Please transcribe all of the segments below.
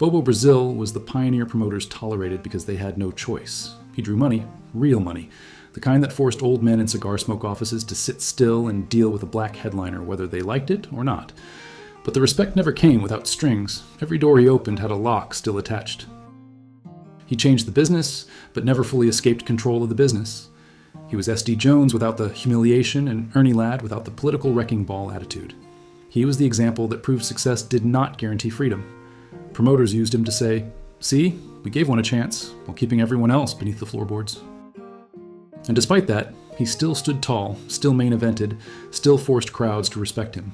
Bobo Brazil was the pioneer promoters tolerated because they had no choice. He drew money, real money, the kind that forced old men in cigar smoke offices to sit still and deal with a black headliner whether they liked it or not. But the respect never came without strings. Every door he opened had a lock still attached. He changed the business, but never fully escaped control of the business. He was S.D. Jones without the humiliation and Ernie Ladd without the political wrecking ball attitude. He was the example that proved success did not guarantee freedom. Promoters used him to say, "See, we gave one a chance, while keeping everyone else beneath the floorboards." And despite that, he still stood tall, still main evented, still forced crowds to respect him.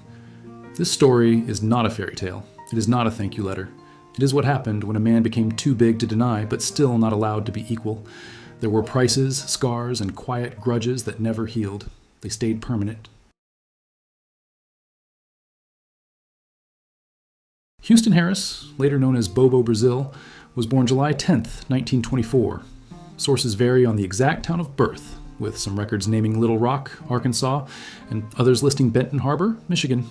This story is not a fairy tale. It is not a thank you letter. It is what happened when a man became too big to deny, but still not allowed to be equal. There were prices, scars, and quiet grudges that never healed. They stayed permanent. Houston Harris, later known as Bobo Brazil, was born July 10th, 1924. Sources vary on the exact town of birth, with some records naming Little Rock, Arkansas, and others listing Benton Harbor, Michigan.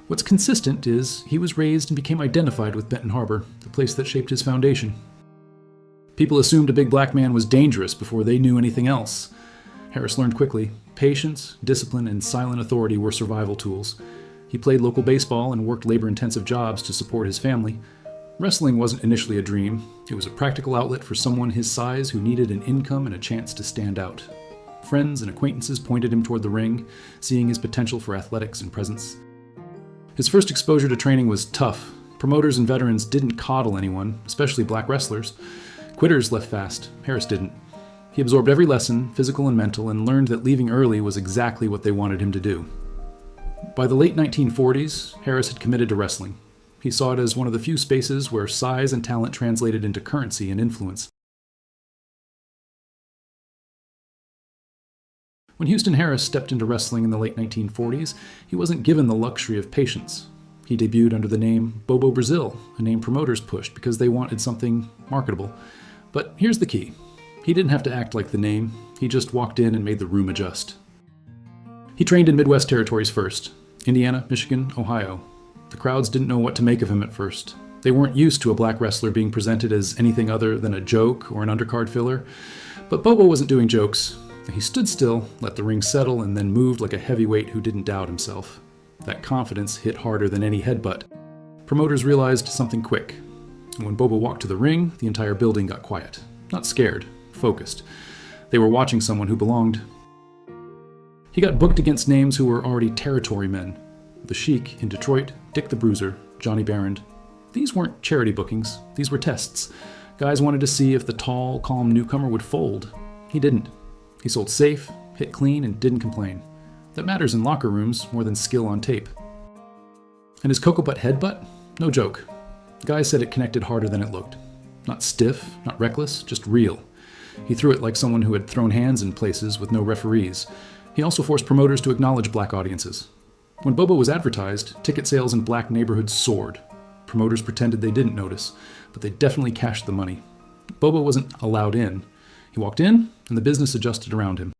What's consistent is he was raised and became identified with Benton Harbor, the place that shaped his foundation. People assumed a big black man was dangerous before they knew anything else. Harris learned quickly. Patience, discipline, and silent authority were survival tools. He played local baseball and worked labor-intensive jobs to support his family. Wrestling wasn't initially a dream. It was a practical outlet for someone his size who needed an income and a chance to stand out. Friends and acquaintances pointed him toward the ring, seeing his potential for athletics and presence. His first exposure to training was tough. Promoters and veterans didn't coddle anyone, especially black wrestlers. Quitters left fast. Harris didn't. He absorbed every lesson, physical and mental, and learned that leaving early was exactly what they wanted him to do. By the late 1940s, Harris had committed to wrestling. He saw it as one of the few spaces where size and talent translated into currency and influence. When Houston Harris stepped into wrestling in the late 1940s, he wasn't given the luxury of patience. He debuted under the name Bobo Brazil, a name promoters pushed because they wanted something marketable. But here's the key. He didn't have to act like the name. He just walked in and made the room adjust. He trained in Midwest territories first: Indiana, Michigan, Ohio. The crowds didn't know what to make of him at first. They weren't used to a black wrestler being presented as anything other than a joke or an undercard filler. But Bobo wasn't doing jokes. He stood still, let the ring settle, and then moved like a heavyweight who didn't doubt himself. That confidence hit harder than any headbutt. Promoters realized something quick. And when Bobo walked to the ring, the entire building got quiet. Not scared, focused. They were watching someone who belonged. He got booked against names who were already territory men. The Sheik in Detroit, Dick the Bruiser, Johnny Barrand. These weren't charity bookings. These were tests. Guys wanted to see if the tall, calm newcomer would fold. He didn't. He sold safe, hit clean, and didn't complain. That matters in locker rooms more than skill on tape. And his Cocoa Butt headbutt? No joke. Guys said it connected harder than it looked. Not stiff, not reckless, just real. He threw it like someone who had thrown hands in places with no referees. He also forced promoters to acknowledge black audiences. When Bobo was advertised, ticket sales in black neighborhoods soared. Promoters pretended they didn't notice, but they definitely cashed the money. Bobo wasn't allowed in. He walked in, and the business adjusted around him.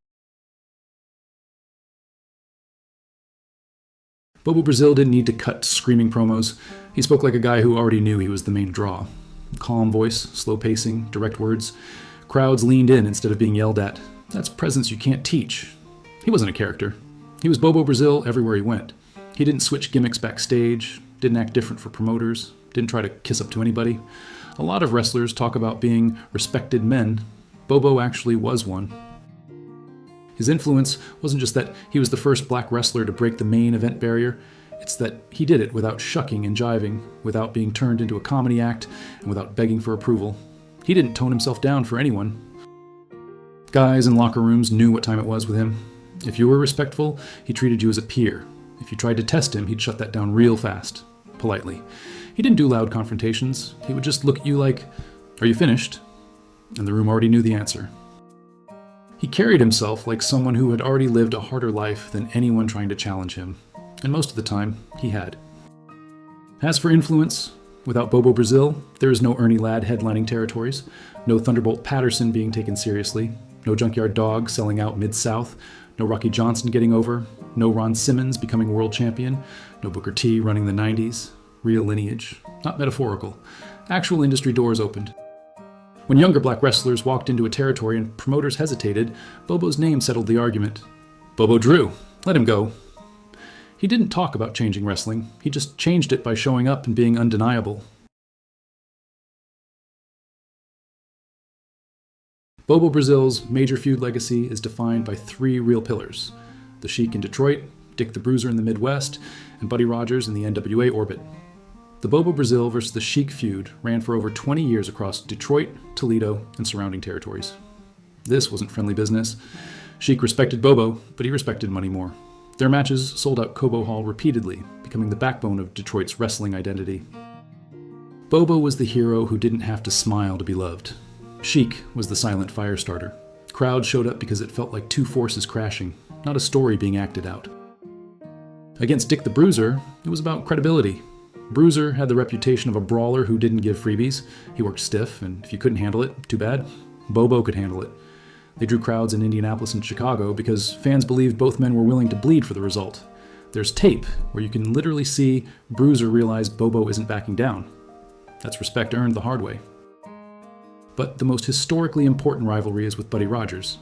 Bobo Brazil didn't need to cut screaming promos. He spoke like a guy who already knew he was the main draw. Calm voice, slow pacing, direct words. Crowds leaned in instead of being yelled at. That's presence you can't teach. He wasn't a character. He was Bobo Brazil everywhere he went. He didn't switch gimmicks backstage, didn't act different for promoters, didn't try to kiss up to anybody. A lot of wrestlers talk about being respected men. Bobo actually was one. His influence wasn't just that he was the first black wrestler to break the main event barrier. It's that he did it without shucking and jiving, without being turned into a comedy act, and without begging for approval. He didn't tone himself down for anyone. Guys in locker rooms knew what time it was with him. If you were respectful, he treated you as a peer. If you tried to test him, he'd shut that down real fast, politely. He didn't do loud confrontations. He would just look at you like, "Are you finished?" And the room already knew the answer. He carried himself like someone who had already lived a harder life than anyone trying to challenge him. And most of the time, he had. As for influence, without Bobo Brazil, there is no Ernie Ladd headlining territories, no Thunderbolt Patterson being taken seriously, no Junkyard Dog selling out Mid-South, no Rocky Johnson getting over, no Ron Simmons becoming world champion, no Booker T running the 90s. Real lineage, not metaphorical. Actual industry doors opened. When younger black wrestlers walked into a territory and promoters hesitated, Bobo's name settled the argument. Bobo Drew. Let him go. He didn't talk about changing wrestling. He just changed it by showing up and being undeniable. Bobo Brazil's major feud legacy is defined by 3 real pillars: the Sheik in Detroit, Dick the Bruiser in the Midwest, and Buddy Rogers in the NWA orbit. The Bobo Brazil versus the Sheik feud ran for over 20 years across Detroit, Toledo, and surrounding territories. This wasn't friendly business. Sheik respected Bobo, but he respected money more. Their matches sold out Cobo Hall repeatedly, becoming the backbone of Detroit's wrestling identity. Bobo was the hero who didn't have to smile to be loved. Sheik was the silent fire starter. Crowds showed up because it felt like 2 forces crashing, not a story being acted out. Against Dick the Bruiser, it was about credibility. Bruiser had the reputation of a brawler who didn't give freebies. He worked stiff, and if you couldn't handle it, too bad. Bobo could handle it. They drew crowds in Indianapolis and Chicago because fans believed both men were willing to bleed for the result. There's tape where you can literally see Bruiser realize Bobo isn't backing down. That's respect earned the hard way. But the most historically important rivalry is with Buddy Rogers.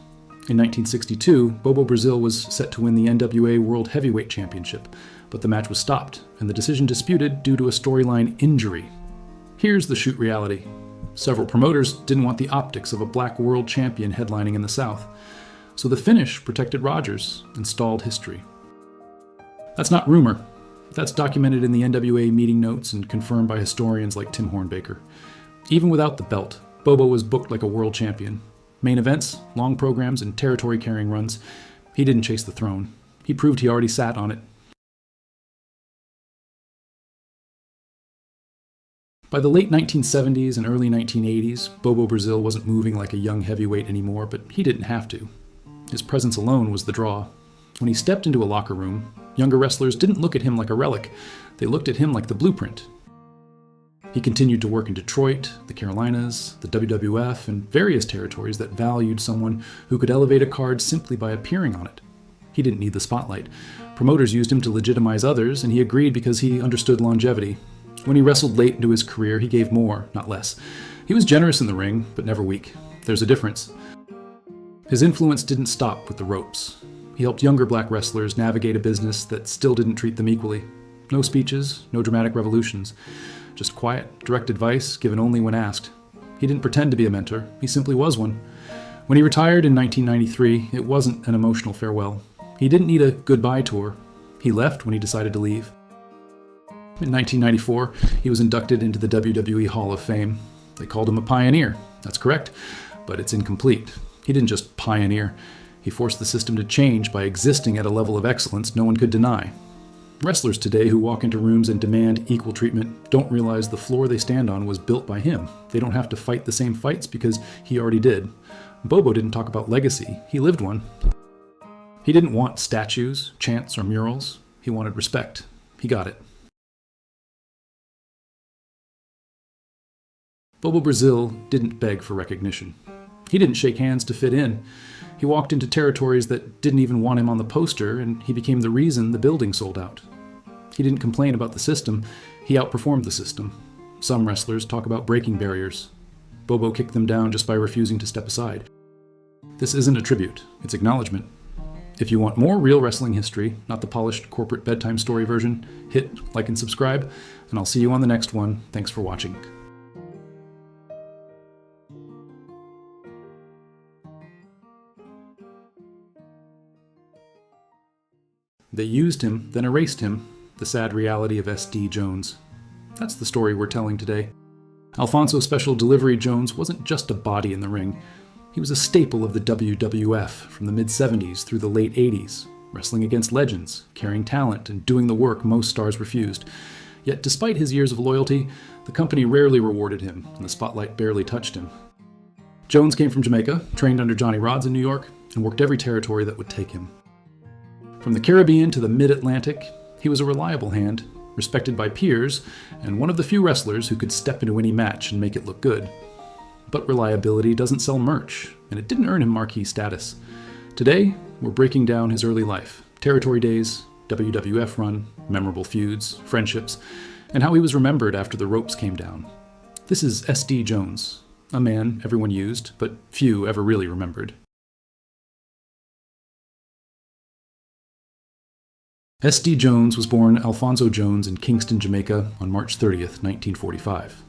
In 1962, Bobo Brazil was set to win the NWA World Heavyweight Championship, but the match was stopped, and the decision disputed due to a storyline injury. Here's the shoot reality. Several promoters didn't want the optics of a black world champion headlining in the South, so the finish protected Rogers and stalled history. That's not rumor. That's documented in the NWA meeting notes and confirmed by historians like Tim Hornbaker. Even without the belt, Bobo was booked like a world champion. Main events, long programs, and territory-carrying runs. He didn't chase the throne. He proved he already sat on it. By the late 1970s and early 1980s, Bobo Brazil wasn't moving like a young heavyweight anymore, but he didn't have to. His presence alone was the draw. When he stepped into a locker room, younger wrestlers didn't look at him like a relic. They looked at him like the blueprint. He continued to work in Detroit, the Carolinas, the WWF, and various territories that valued someone who could elevate a card simply by appearing on it. He didn't need the spotlight. Promoters used him to legitimize others, and he agreed because he understood longevity. When he wrestled late into his career, he gave more, not less. He was generous in the ring, but never weak. There's a difference. His influence didn't stop with the ropes. He helped younger black wrestlers navigate a business that still didn't treat them equally. No speeches, no dramatic revolutions. Just quiet, direct advice given only when asked. He didn't pretend to be a mentor, he simply was one. When he retired in 1993, it wasn't an emotional farewell. He didn't need a goodbye tour. He left when he decided to leave. In 1994, he was inducted into the WWE Hall of Fame. They called him a pioneer. That's correct, but it's incomplete. He didn't just pioneer. He forced the system to change by existing at a level of excellence no one could deny. Wrestlers today who walk into rooms and demand equal treatment don't realize the floor they stand on was built by him. They don't have to fight the same fights because he already did. Bobo didn't talk about legacy. He lived one. He didn't want statues, chants, or murals. He wanted respect. He got it. Bobo Brazil didn't beg for recognition. He didn't shake hands to fit in. He walked into territories that didn't even want him on the poster, and he became the reason the building sold out. He didn't complain about the system. He outperformed the system. Some wrestlers talk about breaking barriers. Bobo kicked them down just by refusing to step aside. This isn't a tribute. It's acknowledgement. If you want more real wrestling history, not the polished corporate bedtime story version, hit like and subscribe, and I'll see you on the next one. Thanks for watching. They used him, then erased him. The sad reality of S.D. Jones. That's the story we're telling today. Alfonso Special Delivery Jones wasn't just a body in the ring. He was a staple of the WWF from the mid-70s through the late 80s, wrestling against legends, carrying talent, and doing the work most stars refused. Yet despite his years of loyalty, the company rarely rewarded him, and the spotlight barely touched him. Jones came from Jamaica, trained under Johnny Rodz in New York, and worked every territory that would take him. From the Caribbean to the Mid-Atlantic, he was a reliable hand, respected by peers, and one of the few wrestlers who could step into any match and make it look good. But reliability doesn't sell merch, and it didn't earn him marquee status. Today, we're breaking down his early life, territory days, WWF run, memorable feuds, friendships, and how he was remembered after the ropes came down. This is S.D. Jones, a man everyone used, but few ever really remembered. S.D. Jones was born Alfonso Jones in Kingston, Jamaica on March 30th, 1945.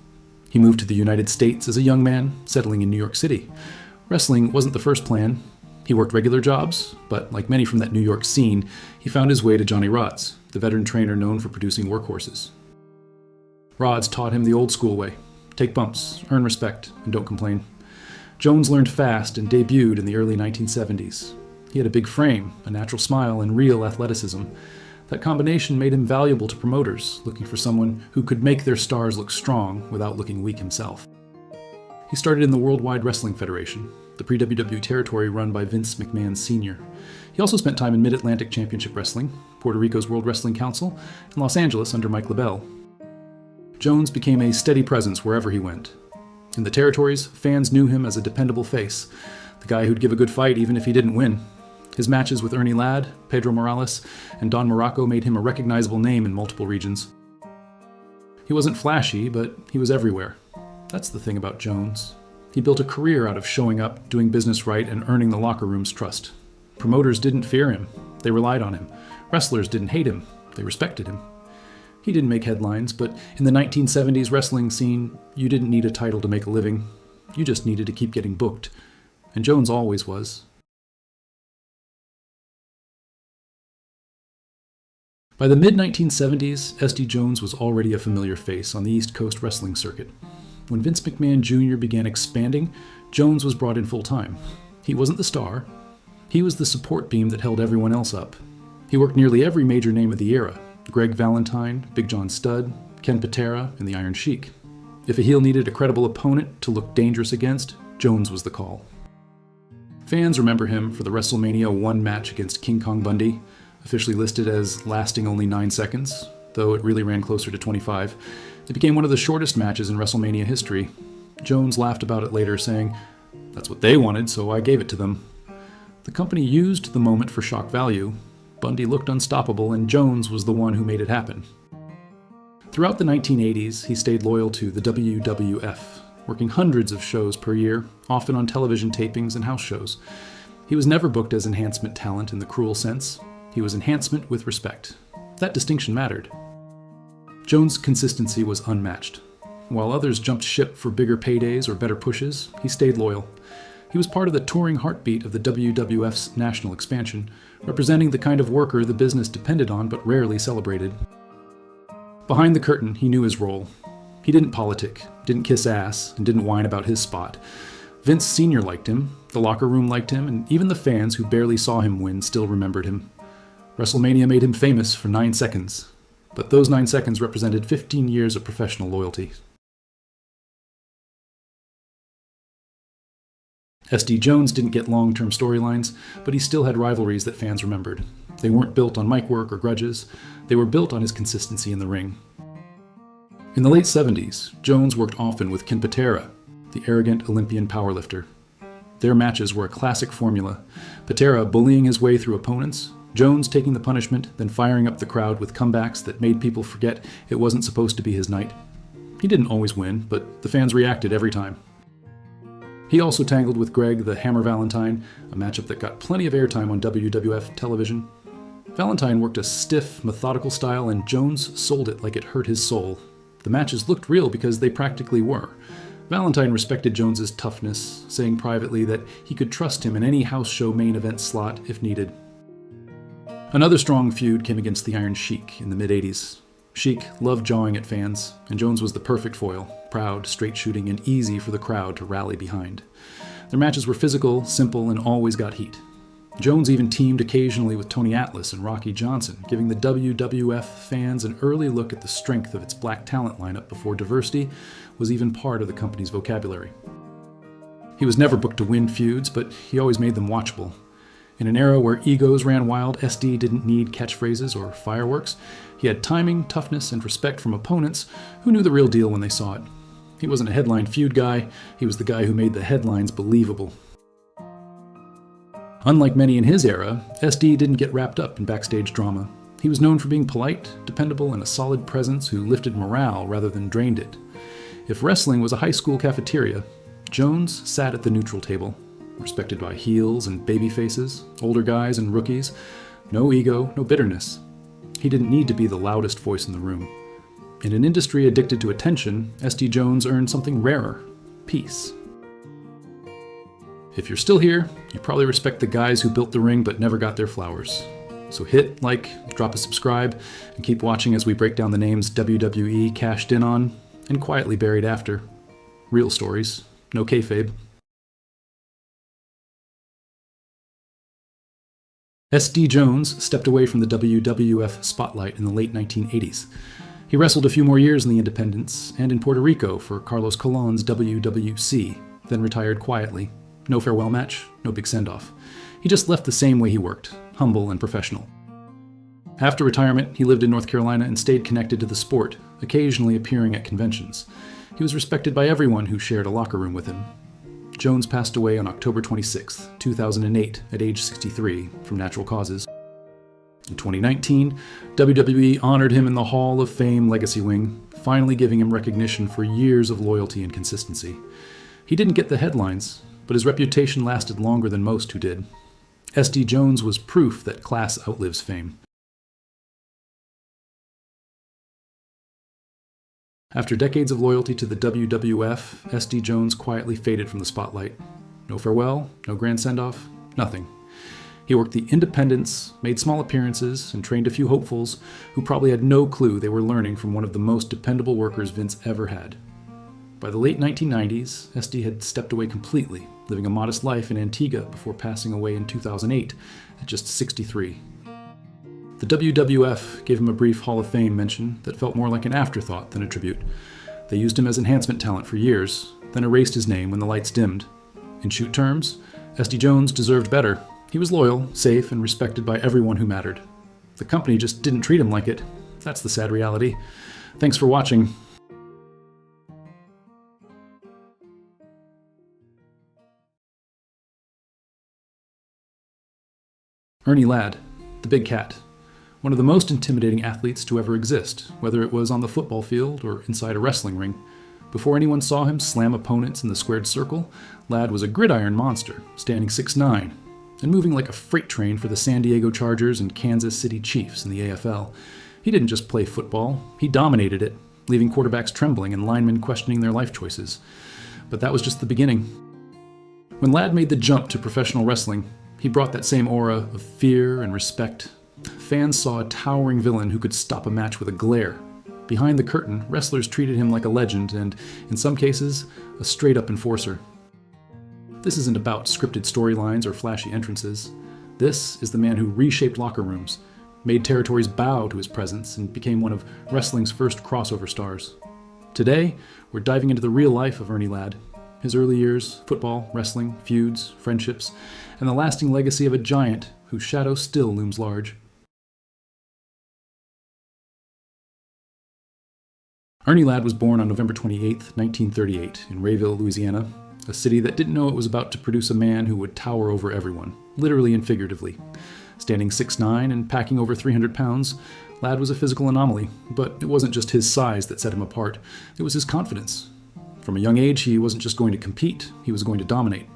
He moved to the United States as a young man, settling in New York City. Wrestling wasn't the first plan. He worked regular jobs, but like many from that New York scene, he found his way to Johnny Rodz, the veteran trainer known for producing workhorses. Rodz taught him the old school way: take bumps, earn respect, and don't complain. Jones learned fast and debuted in the early 1970s. He had a big frame, a natural smile, and real athleticism. That combination made him valuable to promoters, looking for someone who could make their stars look strong without looking weak himself. He started in the Worldwide Wrestling Federation, the pre-WW territory run by Vince McMahon Sr. He also spent time in Mid-Atlantic Championship Wrestling, Puerto Rico's World Wrestling Council, and Los Angeles under Mike LeBell. Jones became a steady presence wherever he went. In the territories, fans knew him as a dependable face, the guy who'd give a good fight even if he didn't win. His matches with Ernie Ladd, Pedro Morales, and Don Morocco made him a recognizable name in multiple regions. He wasn't flashy, but he was everywhere. That's the thing about Jones. He built a career out of showing up, doing business right, and earning the locker room's trust. Promoters didn't fear him. They relied on him. Wrestlers didn't hate him. They respected him. He didn't make headlines, but in the 1970s wrestling scene, you didn't need a title to make a living. You just needed to keep getting booked. And Jones always was. By the mid-1970s, S.D. Jones was already a familiar face on the East Coast wrestling circuit. When Vince McMahon Jr. began expanding, Jones was brought in full-time. He wasn't the star. He was the support beam that held everyone else up. He worked nearly every major name of the era: Greg Valentine, Big John Studd, Ken Patera, and the Iron Sheik. If a heel needed a credible opponent to look dangerous against, Jones was the call. Fans remember him for the WrestleMania 1 match against King Kong Bundy, officially listed as lasting only 9 seconds, though it really ran closer to 25. It became one of the shortest matches in WrestleMania history. Jones laughed about it later, saying, "That's what they wanted, so I gave it to them." The company used the moment for shock value. Bundy looked unstoppable, and Jones was the one who made it happen. Throughout the 1980s, he stayed loyal to the WWF, working hundreds of shows per year, often on television tapings and house shows. He was never booked as enhancement talent in the cruel sense. He was enhancement with respect. That distinction mattered. Jones' consistency was unmatched. While others jumped ship for bigger paydays or better pushes, he stayed loyal. He was part of the touring heartbeat of the WWF's national expansion, representing the kind of worker the business depended on but rarely celebrated. Behind the curtain, he knew his role. He didn't politic, didn't kiss ass, and didn't whine about his spot. Vince Sr. liked him, the locker room liked him, and even the fans who barely saw him win still remembered him. WrestleMania made him famous for 9 seconds, but those 9 seconds represented 15 years of professional loyalty. S.D. Jones didn't get long-term storylines, but he still had rivalries that fans remembered. They weren't built on mic work or grudges. They were built on his consistency in the ring. In the late 70s, Jones worked often with Ken Patera, the arrogant Olympian powerlifter. Their matches were a classic formula: Patera bullying his way through opponents, Jones taking the punishment, then firing up the crowd with comebacks that made people forget it wasn't supposed to be his night. He didn't always win, but the fans reacted every time. He also tangled with Greg the Hammer Valentine, a matchup that got plenty of airtime on WWF television. Valentine worked a stiff, methodical style, and Jones sold it like it hurt his soul. The matches looked real because they practically were. Valentine respected Jones's toughness, saying privately that he could trust him in any house show main event slot if needed. Another strong feud came against the Iron Sheik in the mid-80s. Sheik loved jawing at fans, and Jones was the perfect foil: proud, straight-shooting, and easy for the crowd to rally behind. Their matches were physical, simple, and always got heat. Jones even teamed occasionally with Tony Atlas and Rocky Johnson, giving the WWF fans an early look at the strength of its black talent lineup before diversity was even part of the company's vocabulary. He was never booked to win feuds, but he always made them watchable. In an era where egos ran wild, SD didn't need catchphrases or fireworks. He had timing, toughness, and respect from opponents who knew the real deal when they saw it. He wasn't a headline feud guy, he was the guy who made the headlines believable. Unlike many in his era, SD didn't get wrapped up in backstage drama. He was known for being polite, dependable, and a solid presence who lifted morale rather than drained it. If wrestling was a high school cafeteria, Jones sat at the neutral table, respected by heels and baby faces, older guys and rookies. No ego, no bitterness. He didn't need to be the loudest voice in the room. In an industry addicted to attention, SD Jones earned something rarer: peace. If you're still here, you probably respect the guys who built the ring but never got their flowers. So hit like, drop a subscribe, and keep watching as we break down the names WWE cashed in on and quietly buried after. Real stories, no kayfabe. SD Jones stepped away from the WWF spotlight in the late 1980s. He wrestled a few more years in the independents and in Puerto Rico for Carlos Colon's WWC, then retired quietly. No farewell match, no big send-off. He just left the same way he worked, humble and professional. After retirement, he lived in North Carolina and stayed connected to the sport, occasionally appearing at conventions. He was respected by everyone who shared a locker room with him. Jones passed away on October 26, 2008, at age 63, from natural causes. In 2019, WWE honored him in the Hall of Fame Legacy Wing, finally giving him recognition for years of loyalty and consistency. He didn't get the headlines, but his reputation lasted longer than most who did. SD Jones was proof that class outlives fame. After decades of loyalty to the WWF, SD Jones quietly faded from the spotlight. No farewell, no grand send-off, nothing. He worked the independents, made small appearances, and trained a few hopefuls who probably had no clue they were learning from one of the most dependable workers Vince ever had. By the late 1990s, SD had stepped away completely, living a modest life in Antigua before passing away in 2008 at just 63. The WWF gave him a brief Hall of Fame mention that felt more like an afterthought than a tribute. They used him as enhancement talent for years, then erased his name when the lights dimmed. In shoot terms, SD Jones deserved better. He was loyal, safe, and respected by everyone who mattered. The company just didn't treat him like it. That's the sad reality. Thanks for watching. Ernie Ladd, the Big Cat. One of the most intimidating athletes to ever exist, whether it was on the football field or inside a wrestling ring. Before anyone saw him slam opponents in the squared circle, Ladd was a gridiron monster, standing 6'9", and moving like a freight train for the San Diego Chargers and Kansas City Chiefs in the AFL. He didn't just play football, he dominated it, leaving quarterbacks trembling and linemen questioning their life choices. But that was just the beginning. When Ladd made the jump to professional wrestling, he brought that same aura of fear and respect. Fans saw a towering villain who could stop a match with a glare. Behind the curtain, wrestlers treated him like a legend and, in some cases, a straight-up enforcer. This isn't about scripted storylines or flashy entrances. This is the man who reshaped locker rooms, made territories bow to his presence, and became one of wrestling's first crossover stars. Today, we're diving into the real life of Ernie Ladd. His early years, football, wrestling, feuds, friendships, and the lasting legacy of a giant whose shadow still looms large. Ernie Ladd was born on November 28, 1938, in Rayville, Louisiana, a city that didn't know it was about to produce a man who would tower over everyone, literally and figuratively. Standing 6'9" and packing over 300 pounds, Ladd was a physical anomaly, but it wasn't just his size that set him apart, it was his confidence. From a young age, he wasn't just going to compete, he was going to dominate.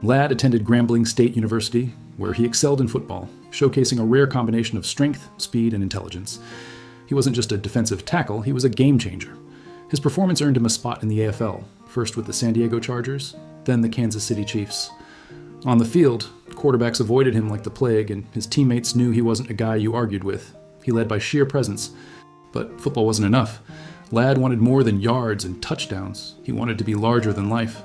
Ladd attended Grambling State University, where he excelled in football, showcasing a rare combination of strength, speed, and intelligence. He wasn't just a defensive tackle, he was a game changer. His performance earned him a spot in the AFL, first with the San Diego Chargers, then the Kansas City Chiefs. On the field, quarterbacks avoided him like the plague, and his teammates knew he wasn't a guy you argued with. He led by sheer presence. But football wasn't enough. Ladd wanted more than yards and touchdowns. He wanted to be larger than life.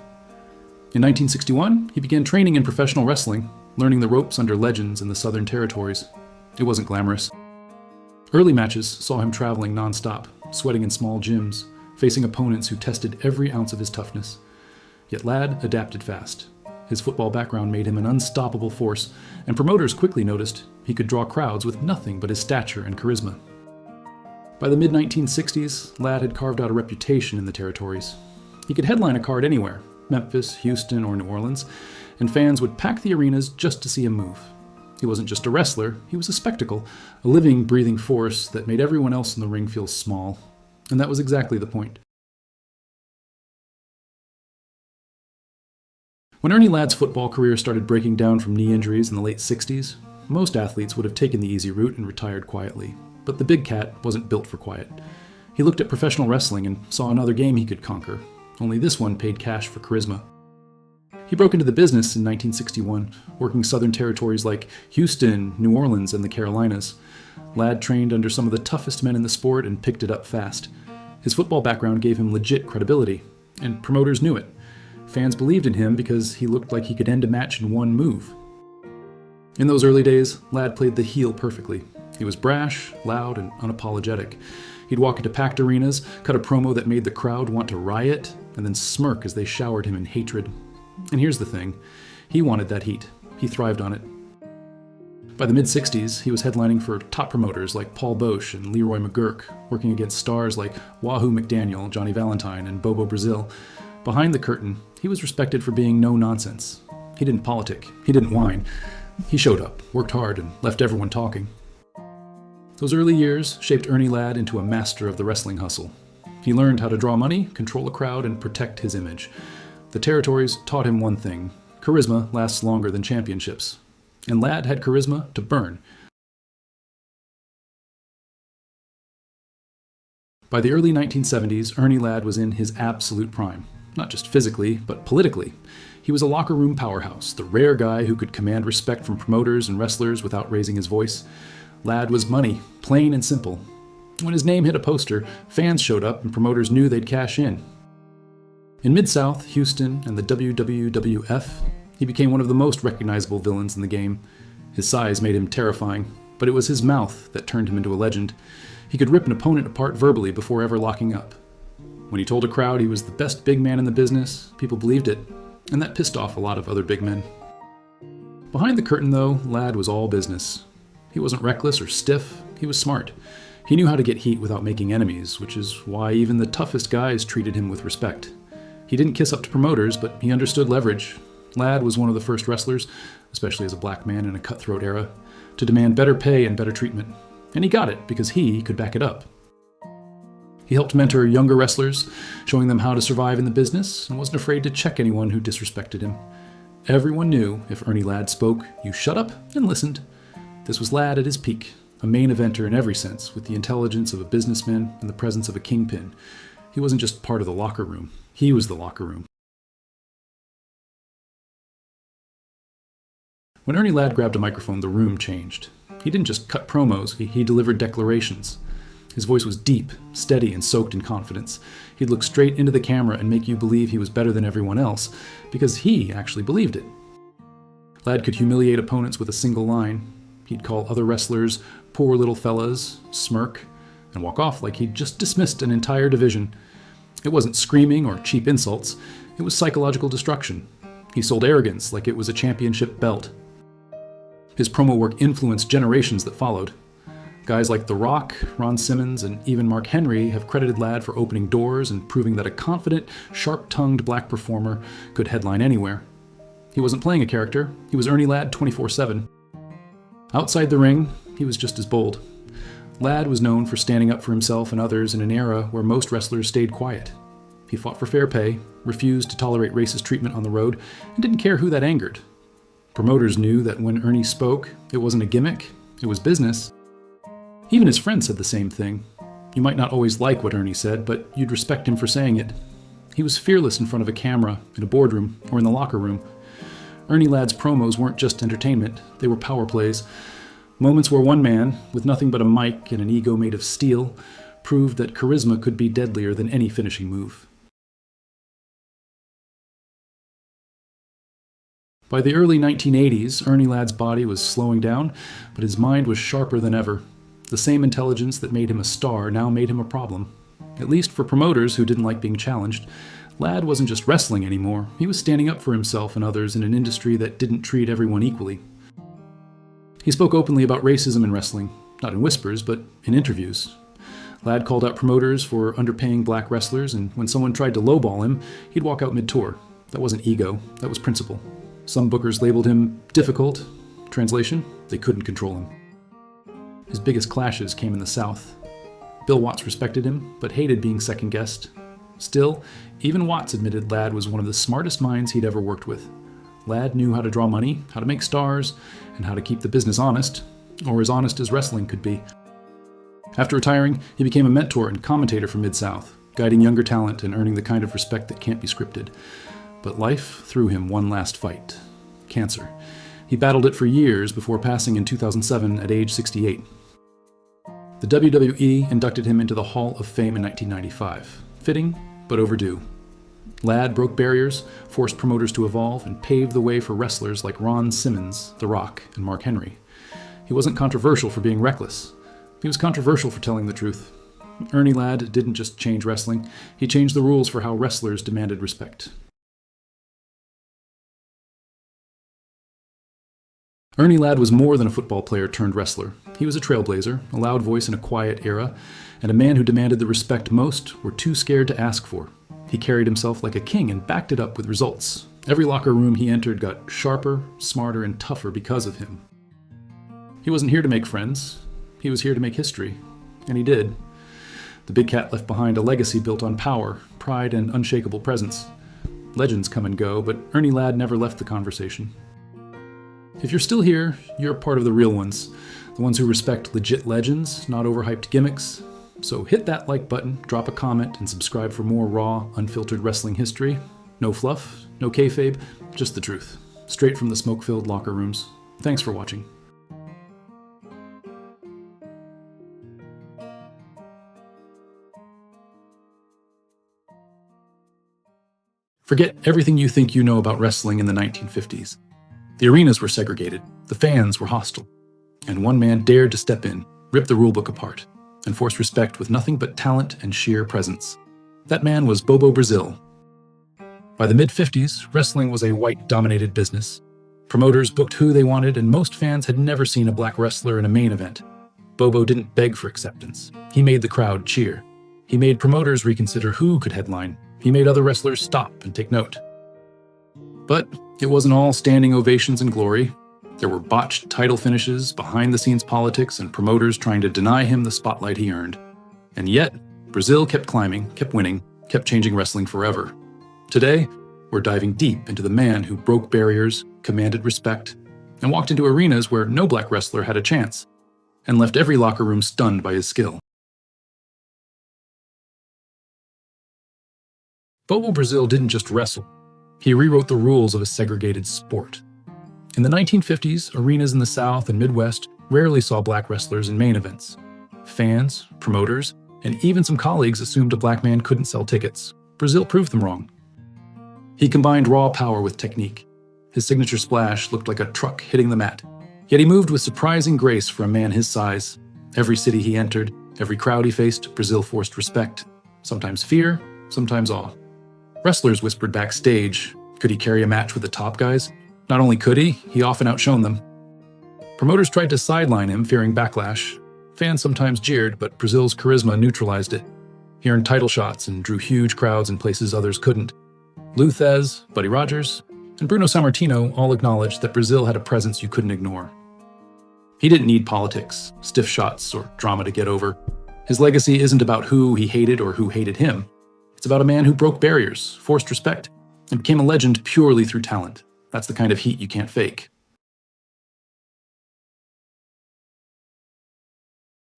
In 1961, he began training in professional wrestling, learning the ropes under legends in the Southern Territories. It wasn't glamorous. Early matches saw him traveling nonstop, sweating in small gyms, facing opponents who tested every ounce of his toughness. Yet Ladd adapted fast. His football background made him an unstoppable force, and promoters quickly noticed he could draw crowds with nothing but his stature and charisma. By the mid-1960s, Ladd had carved out a reputation in the territories. He could headline a card anywhere, Memphis, Houston, or New Orleans, and fans would pack the arenas just to see him move. He wasn't just a wrestler, he was a spectacle, a living, breathing force that made everyone else in the ring feel small. And that was exactly the point. When Ernie Ladd's football career started breaking down from knee injuries in the late 60s, most athletes would have taken the easy route and retired quietly. But the big cat wasn't built for quiet. He looked at professional wrestling and saw another game he could conquer, only this one paid cash for charisma. He broke into the business in 1961, working southern territories like Houston, New Orleans, and the Carolinas. Ladd trained under some of the toughest men in the sport and picked it up fast. His football background gave him legit credibility, and promoters knew it. Fans believed in him because he looked like he could end a match in one move. In those early days, Ladd played the heel perfectly. He was brash, loud, and unapologetic. He'd walk into packed arenas, cut a promo that made the crowd want to riot, and then smirk as they showered him in hatred. And here's the thing, he wanted that heat. He thrived on it. By the mid-60s, he was headlining for top promoters like Paul Boesch and Leroy McGurk, working against stars like Wahoo McDaniel, Johnny Valentine, and Bobo Brazil. Behind the curtain, he was respected for being no-nonsense. He didn't politic. He didn't whine. He showed up, worked hard, and left everyone talking. Those early years shaped Ernie Ladd into a master of the wrestling hustle. He learned how to draw money, control a crowd, and protect his image. The territories taught him one thing: charisma lasts longer than championships. And Ladd had charisma to burn. By the early 1970s, Ernie Ladd was in his absolute prime. Not just physically, but politically. He was a locker room powerhouse, the rare guy who could command respect from promoters and wrestlers without raising his voice. Ladd was money, plain and simple. When his name hit a poster, fans showed up and promoters knew they'd cash in. In Mid-South, Houston, and the WWWF, he became one of the most recognizable villains in the game. His size made him terrifying, but it was his mouth that turned him into a legend. He could rip an opponent apart verbally before ever locking up. When he told a crowd he was the best big man in the business, people believed it, and that pissed off a lot of other big men. Behind the curtain, though, Ladd was all business. He wasn't reckless or stiff, he was smart. He knew how to get heat without making enemies, which is why even the toughest guys treated him with respect. He didn't kiss up to promoters, but he understood leverage. Ladd was one of the first wrestlers, especially as a black man in a cutthroat era, to demand better pay and better treatment. And he got it because he could back it up. He helped mentor younger wrestlers, showing them how to survive in the business, and wasn't afraid to check anyone who disrespected him. Everyone knew if Ernie Ladd spoke, you shut up and listened. This was Ladd at his peak, a main eventer in every sense, with the intelligence of a businessman and the presence of a kingpin. He wasn't just part of the locker room. He was the locker room. When Ernie Ladd grabbed a microphone, the room changed. He didn't just cut promos, he delivered declarations. His voice was deep, steady, and soaked in confidence. He'd look straight into the camera and make you believe he was better than everyone else, because he actually believed it. Ladd could humiliate opponents with a single line. He'd call other wrestlers poor little fellas, smirk, and walk off like he'd just dismissed an entire division. It wasn't screaming or cheap insults, it was psychological destruction. He sold arrogance like it was a championship belt. His promo work influenced generations that followed. Guys like The Rock, Ron Simmons, and even Mark Henry have credited Ladd for opening doors and proving that a confident, sharp-tongued black performer could headline anywhere. He wasn't playing a character, he was Ernie Ladd 24/7. Outside the ring, he was just as bold. Ladd was known for standing up for himself and others in an era where most wrestlers stayed quiet. He fought for fair pay, refused to tolerate racist treatment on the road, and didn't care who that angered. Promoters knew that when Ernie spoke, it wasn't a gimmick, it was business. Even his friends said the same thing. You might not always like what Ernie said, but you'd respect him for saying it. He was fearless in front of a camera, in a boardroom, or in the locker room. Ernie Ladd's promos weren't just entertainment, they were power plays. Moments where one man, with nothing but a mic and an ego made of steel, proved that charisma could be deadlier than any finishing move. By the early 1980s, Ernie Ladd's body was slowing down, but his mind was sharper than ever. The same intelligence that made him a star now made him a problem. At least for promoters who didn't like being challenged. Ladd wasn't just wrestling anymore, he was standing up for himself and others in an industry that didn't treat everyone equally. He spoke openly about racism in wrestling, not in whispers, but in interviews. Ladd called out promoters for underpaying black wrestlers, and when someone tried to lowball him, he'd walk out mid-tour. That wasn't ego, that was principle. Some bookers labeled him difficult. Translation, they couldn't control him. His biggest clashes came in the South. Bill Watts respected him, but hated being second-guessed. Still, even Watts admitted Ladd was one of the smartest minds he'd ever worked with. Ladd knew how to draw money, how to make stars, and how to keep the business honest, or as honest as wrestling could be. After retiring, he became a mentor and commentator for Mid-South, guiding younger talent and earning the kind of respect that can't be scripted. But life threw him one last fight: cancer. He battled it for years before passing in 2007 at age 68. The WWE inducted him into the Hall of Fame in 1995. Fitting, but overdue. Ladd broke barriers, forced promoters to evolve, and paved the way for wrestlers like Ron Simmons, The Rock, and Mark Henry. He wasn't controversial for being reckless. He was controversial for telling the truth. Ernie Ladd didn't just change wrestling, he changed the rules for how wrestlers demanded respect. Ernie Ladd was more than a football player turned wrestler. He was a trailblazer, a loud voice in a quiet era, and a man who demanded the respect most were too scared to ask for. He carried himself like a king and backed it up with results. Every locker room he entered got sharper, smarter, and tougher because of him. He wasn't here to make friends. He was here to make history. And he did. The big cat left behind a legacy built on power, pride, and unshakable presence. Legends come and go, but Ernie Ladd never left the conversation. If you're still here, you're part of the real ones. The ones who respect legit legends, not overhyped gimmicks. So hit that like button, drop a comment, and subscribe for more raw, unfiltered wrestling history. No fluff, no kayfabe, just the truth. Straight from the smoke-filled locker rooms. Thanks for watching. Forget everything you think you know about wrestling in the 1950s. The arenas were segregated, the fans were hostile, and one man dared to step in, rip the rulebook apart, and force respect with nothing but talent and sheer presence. That man was Bobo Brazil. By the mid-50s, wrestling was a white-dominated business. Promoters booked who they wanted, and most fans had never seen a black wrestler in a main event. Bobo didn't beg for acceptance. He made the crowd cheer. He made promoters reconsider who could headline. He made other wrestlers stop and take note. But it wasn't all standing ovations and glory. There were botched title finishes, behind-the-scenes politics, and promoters trying to deny him the spotlight he earned. And yet, Brazil kept climbing, kept winning, kept changing wrestling forever. Today, we're diving deep into the man who broke barriers, commanded respect, and walked into arenas where no black wrestler had a chance, and left every locker room stunned by his skill. Bobo Brazil didn't just wrestle. He rewrote the rules of a segregated sport. In the 1950s, arenas in the South and Midwest rarely saw black wrestlers in main events. Fans, promoters, and even some colleagues assumed a black man couldn't sell tickets. Brazil proved them wrong. He combined raw power with technique. His signature splash looked like a truck hitting the mat. Yet he moved with surprising grace for a man his size. Every city he entered, every crowd he faced, Brazil forced respect. Sometimes fear, sometimes awe. Wrestlers whispered backstage, could he carry a match with the top guys? Not only could he often outshone them. Promoters tried to sideline him, fearing backlash. Fans sometimes jeered, but Brazil's charisma neutralized it. He earned title shots and drew huge crowds in places others couldn't. Lou Thesz, Buddy Rogers, and Bruno Sammartino all acknowledged that Brazil had a presence you couldn't ignore. He didn't need politics, stiff shots, or drama to get over. His legacy isn't about who he hated or who hated him. It's about a man who broke barriers, forced respect, and became a legend purely through talent. That's the kind of heat you can't fake.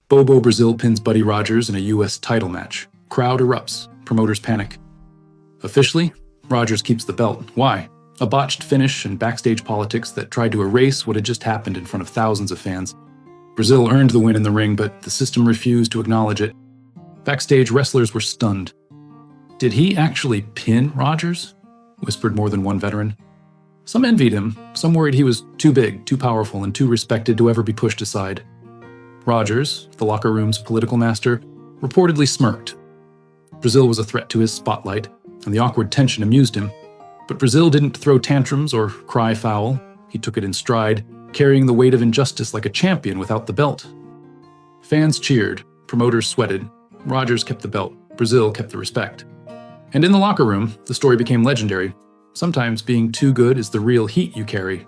Bobo Brazil pins Buddy Rogers in a US title match. Crowd erupts, promoters panic. Officially, Rogers keeps the belt. Why? A botched finish and backstage politics that tried to erase what had just happened in front of thousands of fans. Brazil earned the win in the ring, but the system refused to acknowledge it. Backstage, wrestlers were stunned. Did he actually pin Rogers? Whispered more than one veteran. Some envied him, some worried he was too big, too powerful, and too respected to ever be pushed aside. Rogers, the locker room's political master, reportedly smirked. Brazil was a threat to his spotlight, and the awkward tension amused him. But Brazil didn't throw tantrums or cry foul. He took it in stride, carrying the weight of injustice like a champion without the belt. Fans cheered, promoters sweated. Rogers kept the belt, Brazil kept the respect. And in the locker room, the story became legendary. Sometimes being too good is the real heat you carry.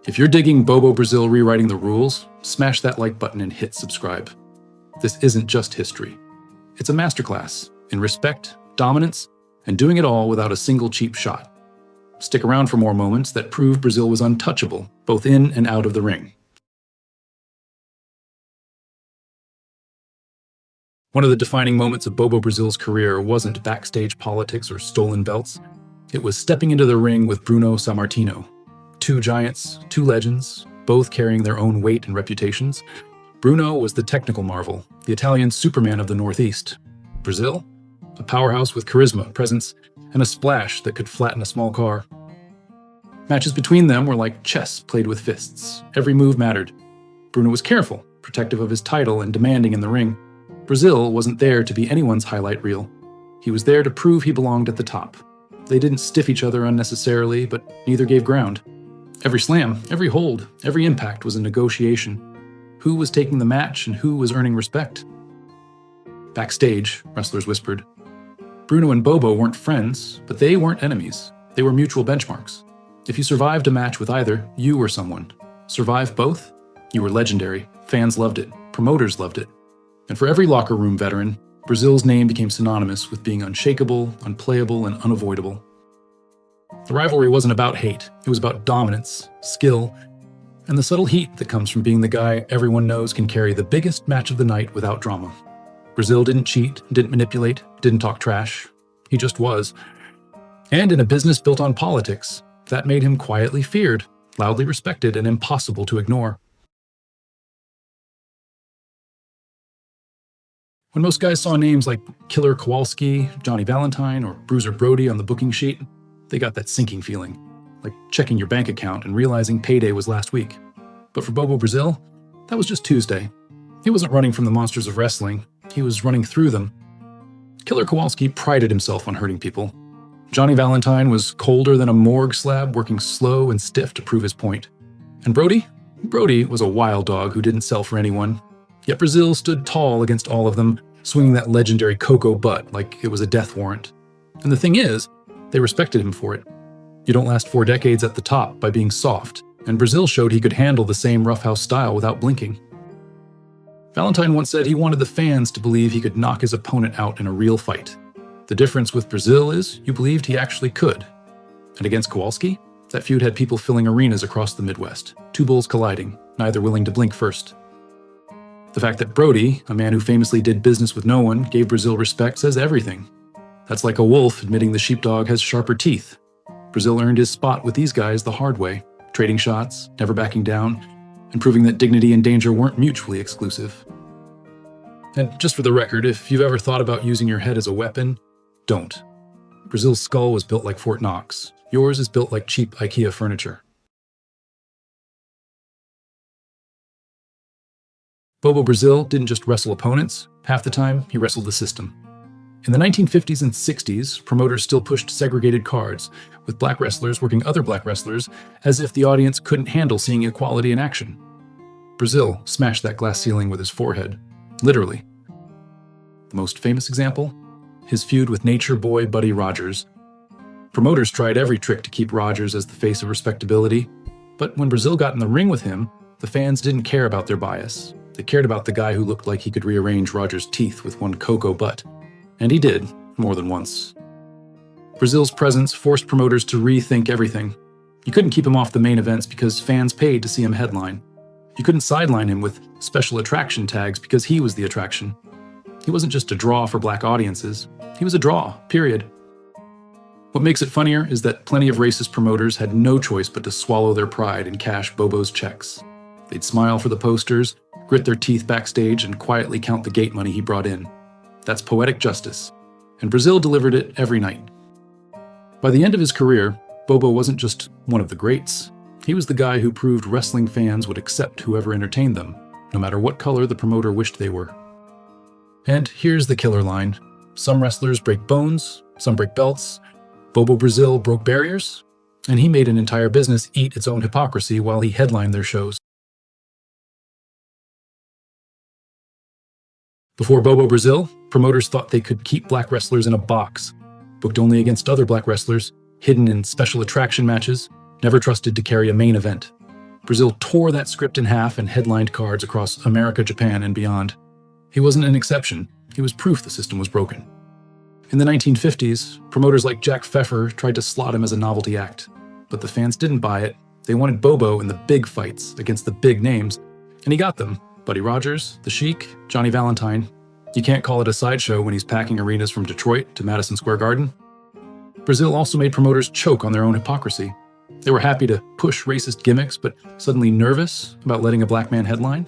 If you're digging Bobo Brazil rewriting the rules, smash that like button and hit subscribe. This isn't just history. It's a masterclass in respect, dominance, and doing it all without a single cheap shot. Stick around for more moments that prove Brazil was untouchable, both in and out of the ring. One of the defining moments of Bobo Brazil's career wasn't backstage politics or stolen belts. It was stepping into the ring with Bruno Sammartino. Two giants, two legends, both carrying their own weight and reputations. Bruno was the technical marvel, the Italian Superman of the Northeast. Brazil? A powerhouse with charisma, presence, and a splash that could flatten a small car. Matches between them were like chess played with fists. Every move mattered. Bruno was careful, protective of his title, and demanding in the ring. Brazil wasn't there to be anyone's highlight reel. He was there to prove he belonged at the top. They didn't stiff each other unnecessarily, but neither gave ground. Every slam, every hold, every impact was a negotiation. Who was taking the match and who was earning respect? Backstage, wrestlers whispered. Bruno and Bobo weren't friends, but they weren't enemies. They were mutual benchmarks. If you survived a match with either, you were someone. Survive both? You were legendary. Fans loved it. Promoters loved it. And for every locker room veteran, Brazil's name became synonymous with being unshakable, unplayable, and unavoidable. The rivalry wasn't about hate. It was about dominance, skill, and the subtle heat that comes from being the guy everyone knows can carry the biggest match of the night without drama. Brazil didn't cheat, didn't manipulate, didn't talk trash. He just was. And in a business built on politics, that made him quietly feared, loudly respected, and impossible to ignore. When most guys saw names like Killer Kowalski, Johnny Valentine, or Bruiser Brody on the booking sheet, they got that sinking feeling, like checking your bank account and realizing payday was last week. But for Bobo Brazil, that was just Tuesday. He wasn't running from the monsters of wrestling, he was running through them. Killer Kowalski prided himself on hurting people. Johnny Valentine was colder than a morgue slab, working slow and stiff to prove his point. And Brody? Brody was a wild dog who didn't sell for anyone. Yet Brazil stood tall against all of them, swinging that legendary Coco butt like it was a death warrant. And the thing is, they respected him for it. You don't last 4 decades at the top by being soft, and Brazil showed he could handle the same roughhouse style without blinking. Valentine once said he wanted the fans to believe he could knock his opponent out in a real fight. The difference with Brazil is you believed he actually could. And against Kowalski, that feud had people filling arenas across the Midwest, two bulls colliding, neither willing to blink first. The fact that Brody, a man who famously did business with no one, gave Brazil respect says everything. That's like a wolf admitting the sheepdog has sharper teeth. Brazil earned his spot with these guys the hard way, trading shots, never backing down, and proving that dignity and danger weren't mutually exclusive. And just for the record, if you've ever thought about using your head as a weapon, don't. Brazil's skull was built like Fort Knox. Yours is built like cheap IKEA furniture. Bobo Brazil didn't just wrestle opponents. Half the time, he wrestled the system. In the 1950s and 60s, promoters still pushed segregated cards, with black wrestlers working other black wrestlers as if the audience couldn't handle seeing equality in action. Brazil smashed that glass ceiling with his forehead, literally. The most famous example? His feud with Nature Boy Buddy Rogers. Promoters tried every trick to keep Rogers as the face of respectability, but when Brazil got in the ring with him, the fans didn't care about their bias. They cared about the guy who looked like he could rearrange Rogers' teeth with one Coco butt. And he did, more than once. Brazil's presence forced promoters to rethink everything. You couldn't keep him off the main events because fans paid to see him headline. You couldn't sideline him with special attraction tags because he was the attraction. He wasn't just a draw for black audiences. He was a draw, period. What makes it funnier is that plenty of racist promoters had no choice but to swallow their pride and cash Bobo's checks. They'd smile for the posters, grit their teeth backstage, and quietly count the gate money he brought in. That's poetic justice, and Brazil delivered it every night. By the end of his career, Bobo wasn't just one of the greats. He was the guy who proved wrestling fans would accept whoever entertained them, no matter what color the promoter wished they were. And here's the killer line. Some wrestlers break bones, some break belts. Bobo Brazil broke barriers, and he made an entire business eat its own hypocrisy while he headlined their shows. Before Bobo Brazil, promoters thought they could keep black wrestlers in a box, booked only against other black wrestlers, hidden in special attraction matches, never trusted to carry a main event. Brazil tore that script in half and headlined cards across America, Japan, and beyond. He wasn't an exception. He was proof the system was broken. In the 1950s, promoters like Jack Pfeffer tried to slot him as a novelty act, but the fans didn't buy it. They wanted Bobo in the big fights against the big names, and he got them. Buddy Rogers, The Sheik, Johnny Valentine. You can't call it a sideshow when he's packing arenas from Detroit to Madison Square Garden. Brazil also made promoters choke on their own hypocrisy. They were happy to push racist gimmicks, but suddenly nervous about letting a black man headline.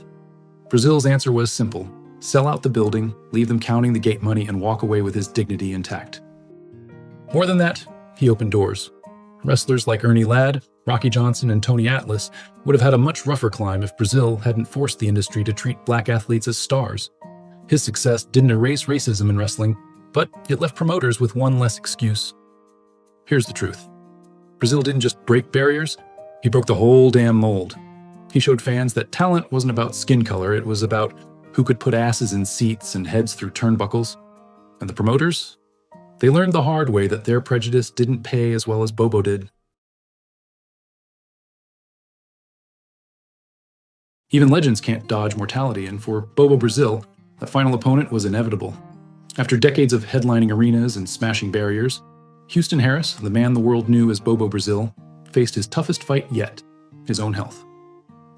Brazil's answer was simple: sell out the building, leave them counting the gate money, and walk away with his dignity intact. More than that, he opened doors. Wrestlers like Ernie Ladd, Rocky Johnson, and Tony Atlas would have had a much rougher climb if Brazil hadn't forced the industry to treat black athletes as stars. His success didn't erase racism in wrestling, but it left promoters with one less excuse. Here's the truth. Brazil didn't just break barriers, he broke the whole damn mold. He showed fans that talent wasn't about skin color, it was about who could put asses in seats and heads through turnbuckles. And the promoters? They learned the hard way that their prejudice didn't pay as well as Bobo did. Even legends can't dodge mortality, and for Bobo Brazil, that final opponent was inevitable. After decades of headlining arenas and smashing barriers, Houston Harris, the man the world knew as Bobo Brazil, faced his toughest fight yet, his own health.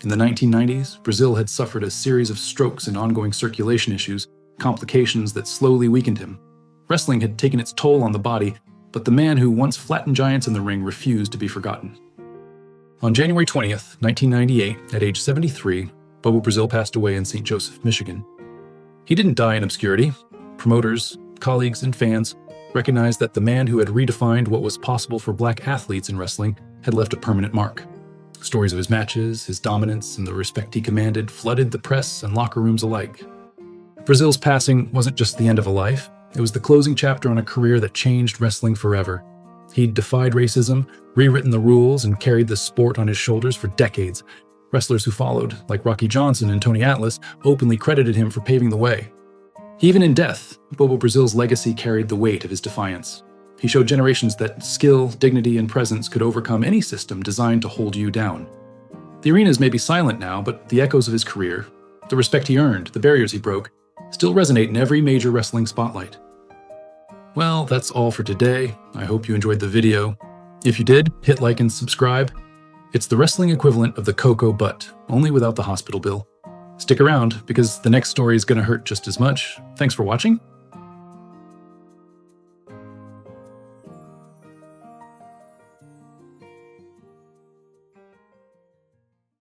In the 1990s, Brazil had suffered a series of strokes and ongoing circulation issues, complications that slowly weakened him. Wrestling had taken its toll on the body, but the man who once flattened giants in the ring refused to be forgotten. On January 20th, 1998, at age 73, Bobo Brazil passed away in St. Joseph, Michigan. He didn't die in obscurity. Promoters, colleagues, and fans recognized that the man who had redefined what was possible for black athletes in wrestling had left a permanent mark. Stories of his matches, his dominance, and the respect he commanded flooded the press and locker rooms alike. Brazil's passing wasn't just the end of a life, it was the closing chapter on a career that changed wrestling forever. He'd defied racism, rewritten the rules, and carried the sport on his shoulders for decades. Wrestlers who followed, like Rocky Johnson and Tony Atlas, openly credited him for paving the way. Even in death, Bobo Brazil's legacy carried the weight of his defiance. He showed generations that skill, dignity, and presence could overcome any system designed to hold you down. The arenas may be silent now, but the echoes of his career, the respect he earned, the barriers he broke, still resonate in every major wrestling spotlight. Well, that's all for today. I hope you enjoyed the video. If you did, hit like and subscribe. It's the wrestling equivalent of the Cocoa Butt, only without the hospital bill. Stick around, because the next story is going to hurt just as much. Thanks for watching.